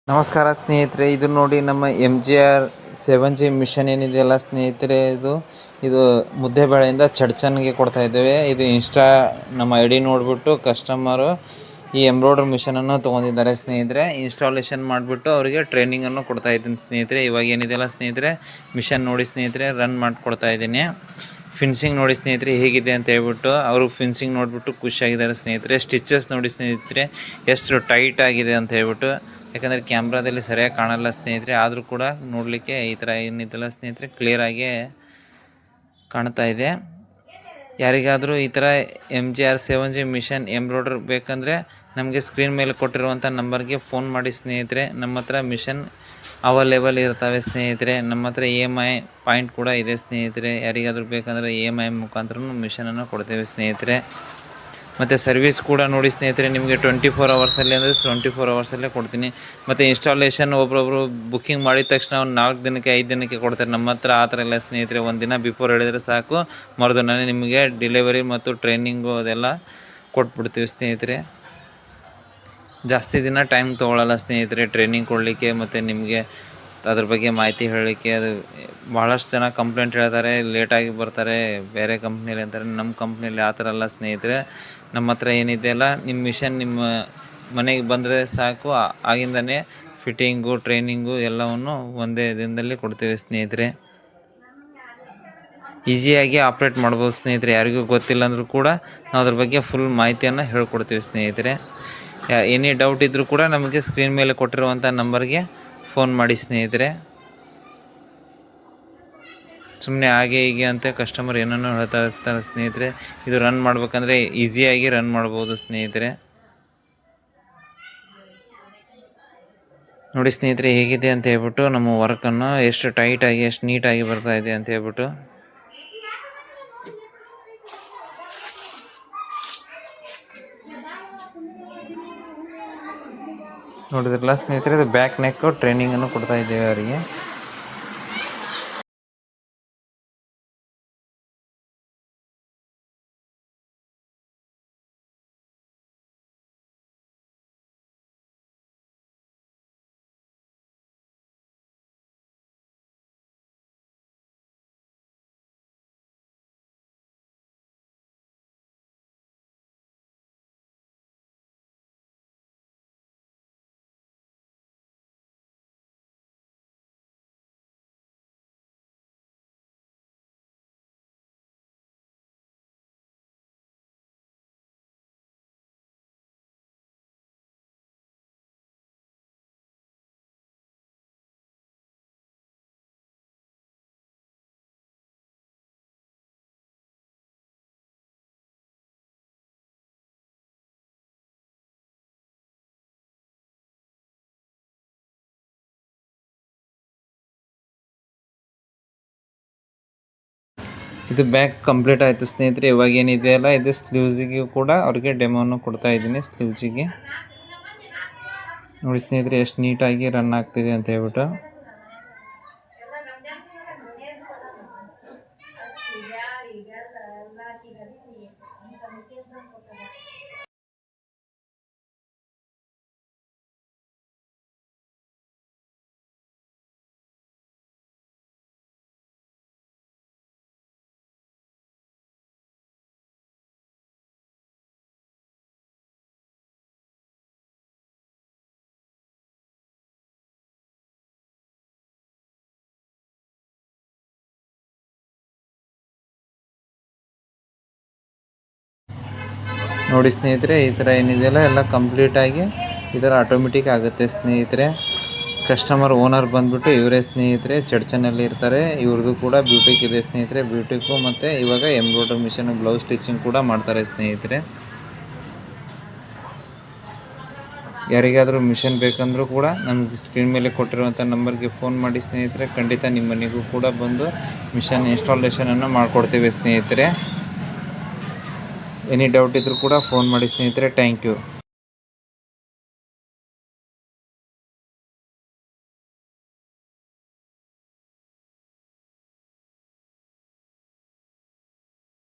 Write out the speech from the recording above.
ನಮಸ್ಕಾರ ಸ್ನೇಹಿತರೆ, ಇದು ನೋಡಿ ನಮ್ಮ MGR 7G ಮಿಷನ್ ಏನಿದೆಯಲ್ಲ ಸ್ನೇಹಿತರೆ, ಇದು ಮುದ್ದೇಬೇಳೆಯಿಂದ ಚಡ್ಚನ್ಗೆ ಕೊಡ್ತಾ ಇದ್ದೇವೆ. ಇದು ಇನ್ಸ್ಟಾ ನಮ್ಮ ID ನೋಡಿಬಿಟ್ಟು ಕಸ್ಟಮರು ಈ ಎಂಬ್ರಾಯ್ಡ್ರಿ ಮಿಷನನ್ನು ತೊಗೊಂಡಿದ್ದಾರೆ ಸ್ನೇಹಿತರೆ. ಇನ್ಸ್ಟಾಲೇಷನ್ ಮಾಡಿಬಿಟ್ಟು ಅವರಿಗೆ ಟ್ರೈನಿಂಗನ್ನು ಕೊಡ್ತಾ ಇದ್ದೀನಿ ಸ್ನೇಹಿತರೆ. ಇವಾಗ ಏನಿದೆಯಲ್ಲ ಸ್ನೇಹಿತರೆ, ಮಿಷನ್ ನೋಡಿ ಸ್ನೇಹಿತರೆ, ರನ್ ಮಾಡಿಕೊಡ್ತಾ ಇದ್ದೀನಿ. ಫಿನಿಶಿಂಗ್ ನೋಡಿ ಸ್ನೇಹಿತರೆ ಹೇಗಿದೆ ಅಂತ ಹೇಳ್ಬಿಟ್ಟು ಅವರು ಫಿನಿಶಿಂಗ್ ನೋಡಿಬಿಟ್ಟು ಖುಷಿಯಾಗಿದ್ದಾರೆ ಸ್ನೇಹಿತರೆ. ಸ್ಟಿಚಸ್ ನೋಡಿ ಸ್ನೇಹಿತರೆ ಎಷ್ಟು ಟೈಟ್ ಆಗಿದೆ ಅಂತ ಹೇಳ್ಬಿಟ್ಟು, ಯಾಕಂದರೆ ಕ್ಯಾಮ್ರಾದಲ್ಲಿ ಸರಿಯಾಗಿ ಕಾಣಲ್ಲ ಸ್ನೇಹಿತರೆ, ಆದರೂ ಕೂಡ ನೋಡಲಿಕ್ಕೆ ಈ ಥರ ಏನಿದ್ದಲ್ಲ ಸ್ನೇಹಿತರೆ ಕ್ಲಿಯರಾಗಿ ಕಾಣ್ತಾ ಇದೆ. ಯಾರಿಗಾದರೂ ಈ ಥರ MGR 7G ಮಿಷನ್ ಎಂಬ್ರಾಯ್ಡ್ರಿ ಬೇಕಂದರೆ ನಮಗೆ ಸ್ಕ್ರೀನ್ ಮೇಲೆ ಕೊಟ್ಟಿರುವಂಥ ನಂಬರ್ಗೆ ಫೋನ್ ಮಾಡಿ ಸ್ನೇಹಿತರೆ. ನಮ್ಮ ಹತ್ರ ಮಿಷನ್ ಅವೈಲೇಬಲ್ ಇರ್ತವೆ ಸ್ನೇಹಿತರೆ. ನಮ್ಮ ಹತ್ರ EMI ಪಾಯಿಂಟ್ ಕೂಡ ಇದೆ ಸ್ನೇಹಿತರೆ. ಯಾರಿಗಾದರೂ ಬೇಕಂದರೆ EMI ಮುಖಾಂತರ ಮಿಷನನ್ನು ಕೊಡ್ತೇವೆ ಸ್ನೇಹಿತರೆ. ಮತ್ತು ಸರ್ವಿಸ್ ಕೂಡ ನೋಡಿ ಸ್ನೇಹಿತರೆ, ನಿಮಗೆ 24 ಅವರ್ಸಲ್ಲಿ ಅಂದರೆ 24 ಅವರ್ಸಲ್ಲೇ ಕೊಡ್ತೀನಿ. ಮತ್ತು ಇನ್ಸ್ಟಾಲೇಷನ್ ಒಬ್ಬೊಬ್ಬರು ಬುಕ್ಕಿಂಗ್ ಮಾಡಿದ ತಕ್ಷಣ ಒಂದು 4 ದಿನಕ್ಕೆ 5 ದಿನಕ್ಕೆ ಕೊಡ್ತಾರೆ. ನಮ್ಮ ಹತ್ರ ಆ ಥರ ಎಲ್ಲ ಸ್ನೇಹಿತರೆ. ಒಂದು ದಿನ ಬಿಫೋರ್ ಹೇಳಿದರೆ ಸಾಕು, ಮರುದಿನನೇ ನಿಮಗೆ ಡೆಲಿವರಿ ಮತ್ತು ಟ್ರೈನಿಂಗು ಅದೆಲ್ಲ ಕೊಟ್ಬಿಡ್ತೀವಿ ಸ್ನೇಹಿತರೆ. ಜಾಸ್ತಿ ದಿನ ಟೈಮ್ ತೊಗೊಳ್ಳಲ್ಲ ಸ್ನೇಹಿತರೆ ಟ್ರೈನಿಂಗ್ ಕೊಡಲಿಕ್ಕೆ ಮತ್ತು ನಿಮಗೆ ಅದ್ರ ಬಗ್ಗೆ ಮಾಹಿತಿ ಹೇಳಲಿಕ್ಕೆ. ಅದು ಭಾಳಷ್ಟು ಜನ ಕಂಪ್ಲೇಂಟ್ ಹೇಳ್ತಾರೆ, ಲೇಟಾಗಿ ಬರ್ತಾರೆ ಬೇರೆ ಕಂಪ್ನಿಯಲ್ಲಿ ಅಂತಾರೆ. ನಮ್ಮ ಕಂಪ್ನಿಯಲ್ಲಿ ಆ ಥರ ಎಲ್ಲ ಸ್ನೇಹಿತರೆ. ನಮ್ಮ ಹತ್ರ ಏನಿದೆಯಲ್ಲ, ನಿಮ್ಮ ಮಿಷನ್ ನಿಮ್ಮ ಮನೆಗೆ ಬಂದರೆ ಸಾಕು, ಆಗಿಂದನೇ ಫಿಟ್ಟಿಂಗು ಟ್ರೈನಿಂಗು ಎಲ್ಲವನ್ನು ಒಂದೇ ದಿನದಲ್ಲಿ ಕೊಡ್ತೇವೆ ಸ್ನೇಹಿತರೆ. ಈಸಿಯಾಗಿ ಆಪ್ರೇಟ್ ಮಾಡ್ಬೋದು ಸ್ನೇಹಿತರೆ. ಯಾರಿಗೂ ಗೊತ್ತಿಲ್ಲ ಅಂದರೂ ಕೂಡ ನಾವು ಅದ್ರ ಬಗ್ಗೆ ಫುಲ್ ಮಾಹಿತಿಯನ್ನು ಹೇಳ್ಕೊಡ್ತೀವಿ ಸ್ನೇಹಿತರೆ. ಎನಿ ಡೌಟ್ ಇದ್ದರೂ ಕೂಡ ನಮಗೆ ಸ್ಕ್ರೀನ್ ಮೇಲೆ ಕೊಟ್ಟಿರುವಂಥ ನಂಬರ್ಗೆ ಫೋನ್ ಮಾಡಿ ಸ್ನೇಹಿತರೆ. ಸುಮ್ಮನೆ ಹಾಗೆ ಹೀಗೆ ಅಂತ ಕಸ್ಟಮರ್ ಏನನ್ನೋ ಹೇಳ್ತಾ ಇರ್ತಾರೆ ಸ್ನೇಹಿತರೆ. ಇದು ರನ್ ಮಾಡ್ಬೇಕಂದ್ರೆ ಈಸಿಯಾಗಿ ರನ್ ಮಾಡ್ಬೋದು ಸ್ನೇಹಿತರೆ. ನೋಡಿ ಸ್ನೇಹಿತರೆ ಹೇಗಿದೆ ಅಂತ ಹೇಳ್ಬಿಟ್ಟು, ನಮ್ಮ ವರ್ಕನ್ನು ಎಷ್ಟು ಟೈಟಾಗಿ ಎಷ್ಟು ನೀಟಾಗಿ ಬರ್ತಾ ಇದೆ ಅಂತ ಹೇಳ್ಬಿಟ್ಟು. ನೋಡಿದ್ರಲ್ಲ ಸ್ನೇಹಿತರೆ, ಇದು ಬ್ಯಾಕ್ ನೆಕ್ ಟ್ರೈನಿಂಗನ್ನು ಕೊಡ್ತಾ ಇದ್ದೇವೆ ಅವರಿಗೆ. ಇದು ಬ್ಯಾಕ್ ಕಂಪ್ಲೀಟ್ ಆಯಿತು ಸ್ನೇಹಿತರೆ. ಇವಾಗ ಏನಿದೆಯಲ್ಲ, ಇದು ಸ್ಲೀವ್ಸಿಗೆ ಕೂಡ ಅವ್ರಿಗೆ ಡೆಮೋವನ್ನು ಕೊಡ್ತಾ ಇದ್ದೀನಿ. ಸ್ಲೀವ್ಸಿಗೆ ನೋಡಿ ಸ್ನೇಹಿತರೆ ಎಷ್ಟು ನೀಟಾಗಿ ರನ್ ಆಗ್ತಿದೆ ಅಂತ ಹೇಳ್ಬಿಟ್ಟು. ನೋಡಿ ಸ್ನೇಹಿತರೆ, ಈ ಥರ ಏನಿದೆಯಲ್ಲ ಎಲ್ಲ ಕಂಪ್ಲೀಟಾಗಿ ಈ ಥರ ಆಟೋಮೆಟಿಕ್ ಆಗುತ್ತೆ ಸ್ನೇಹಿತರೆ. ಕಸ್ಟಮರ್ ಓನರ್ ಬಂದುಬಿಟ್ಟು ಇವರೇ ಸ್ನೇಹಿತರೆ, ಚಡ್ಚನಲ್ಲಿ ಇರ್ತಾರೆ. ಇವ್ರದ್ದು ಕೂಡ ಬ್ಯೂಟಿಕ್ ಇದೆ ಸ್ನೇಹಿತರೆ. ಬ್ಯೂಟಿಕ್ಕು ಮತ್ತು ಇವಾಗ ಎಂಬ್ರಾಯ್ಡ್ರಿ ಮಿಷನ್ ಬ್ಲೌಸ್ ಸ್ಟಿಚಿಂಗ್ ಕೂಡ ಮಾಡ್ತಾರೆ ಸ್ನೇಹಿತರೆ. ಯಾರಿಗಾದರೂ ಮಿಷನ್ ಬೇಕಂದರೂ ಕೂಡ ನಮಗೆ ಸ್ಕ್ರೀನ್ ಮೇಲೆ ಕೊಟ್ಟಿರುವಂಥ ನಂಬರ್ಗೆ ಫೋನ್ ಮಾಡಿ ಸ್ನೇಹಿತರೆ. ಖಂಡಿತ ನಿಮ್ಮ ಮನೆಗೂ ಕೂಡ ಬಂದು ಮಿಷನ್ ಇನ್ಸ್ಟಾಲೇಷನನ್ನು ಮಾಡಿಕೊಡ್ತೀವಿ ಸ್ನೇಹಿತರೆ. ಎನಿ ಡೌಟ್ ಇದ್ದರೂ ಕೂಡ ಫೋನ್ ಮಾಡಿ ಸ್ನೇಹಿತರೆ. Thank you.